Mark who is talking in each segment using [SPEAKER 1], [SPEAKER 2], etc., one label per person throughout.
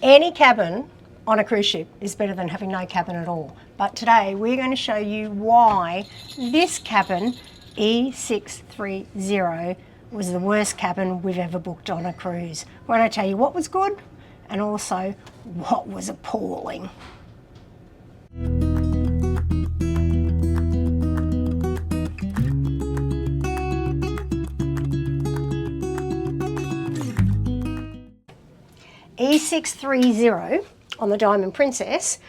[SPEAKER 1] Any cabin on a cruise ship is better than having no cabin at all. But today we're going to show you why this cabin, E630, was the worst cabin we've ever booked on a cruise. We're going to tell you what was good and also what was appalling. E630 on the Diamond Princess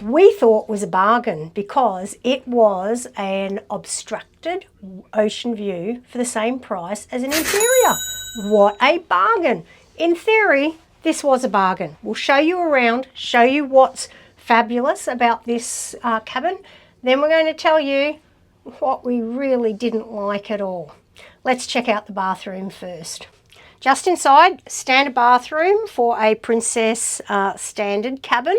[SPEAKER 1] we thought was a bargain because it was an obstructed ocean view for the same price as an interior. What a bargain. In theory, this was a bargain. We'll show you around, show you what's fabulous about this cabin. Then we're going to tell you what we really didn't like at all. Let's check out the bathroom first. Just inside, standard bathroom for a Princess standard cabin.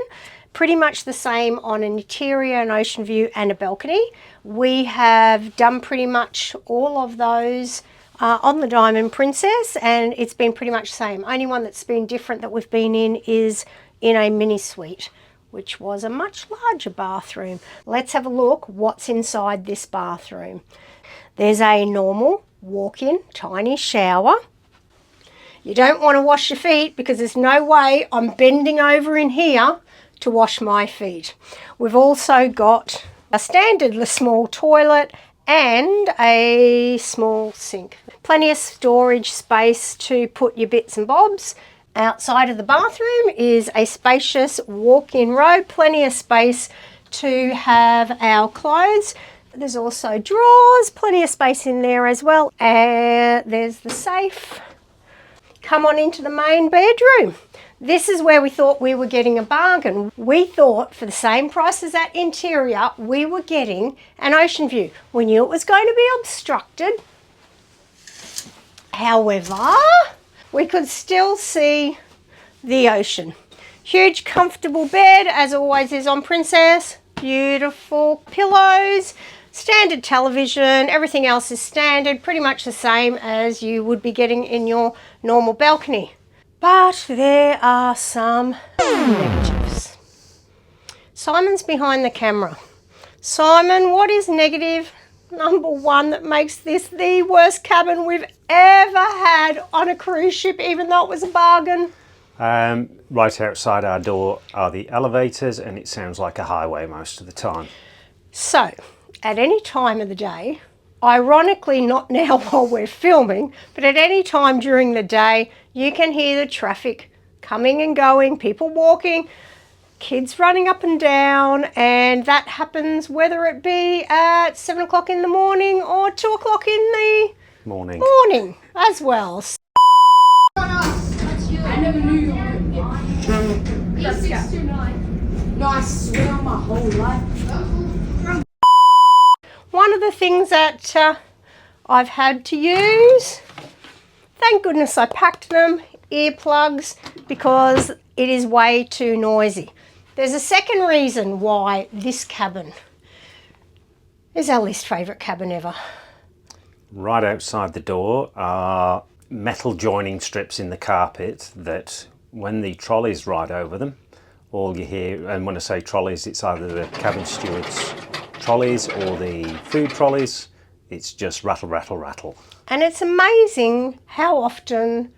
[SPEAKER 1] Pretty much the same on an interior, an ocean view and a balcony. We have done pretty much all of those on the Diamond Princess and it's been pretty much the same. Only one that's been different that we've been in is in a mini suite, which was a much larger bathroom. Let's have a look what's inside this bathroom. There's a normal walk-in tiny shower. You don't want to wash your feet because there's no way I'm bending over in here to wash my feet. We've also got a standard small toilet and a small sink. Plenty of storage space to put your bits and bobs. Outside of the bathroom is a spacious walk-in robe, plenty of space to have our clothes. There's also drawers, plenty of space in there as well. And there's the safe. Come on into the main bedroom. This is where we thought we were getting a bargain. We thought for the same price as that interior, we were getting an ocean view. We knew it was going to be obstructed. However, we could still see the ocean. Huge comfortable bed, as always is on Princess. Beautiful pillows. Standard television, everything else is standard, pretty much the same as you would be getting in your normal balcony. But there are some negatives. Simon's behind the camera. Simon, what is negative number one that makes this the worst cabin we've ever had on a cruise ship, even though it was a bargain?
[SPEAKER 2] Right outside our door are the elevators and it sounds like a highway most of the time.
[SPEAKER 1] So, at any time of the day, ironically not now while we're filming, but at any time during the day, you can hear the traffic coming and going, people walking, kids running up and down, and that happens whether it be at 7 o'clock in the morning or 2 o'clock in the morning as well.
[SPEAKER 3] I never knew you were. Yes, 629. No, I swear on my whole life.
[SPEAKER 1] One of the things that I've had to use, thank goodness I packed them, earplugs, because it is way too noisy. There's a second reason why this cabin is our least favourite cabin ever.
[SPEAKER 2] Right outside the door are metal joining strips in the carpet that when the trolleys ride over them, all you hear, and when I say trolleys, it's either the cabin stewards' trolleys or the food trolleys, it's just rattle, rattle, rattle.
[SPEAKER 1] And it's amazing how often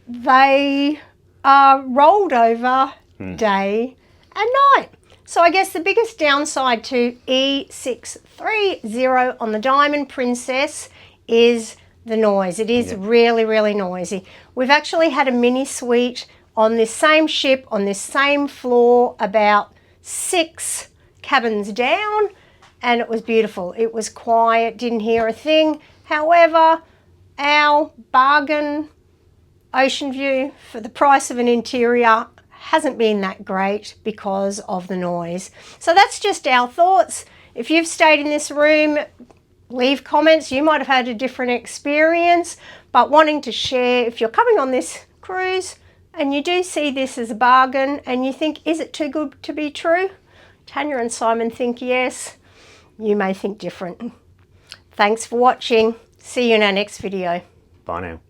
[SPEAKER 1] they are rolled over day and night. So I guess the biggest downside to E630 on the Diamond Princess is the noise. It is really, really noisy. We've actually had a mini suite on this same ship, on this same floor, about 6 cabins down, and it was beautiful. It was quiet, didn't hear a thing. However, our bargain ocean view for the price of an interior hasn't been that great because of the noise. So that's just our thoughts. If you've stayed in this room, leave comments. You might have had a different experience, but wanting to share, if you're coming on this cruise and you do see this as a bargain and you think, is it too good to be true? Tanya and Simon think yes. You may think different. Thanks for watching. See you in our next video.
[SPEAKER 2] Bye now.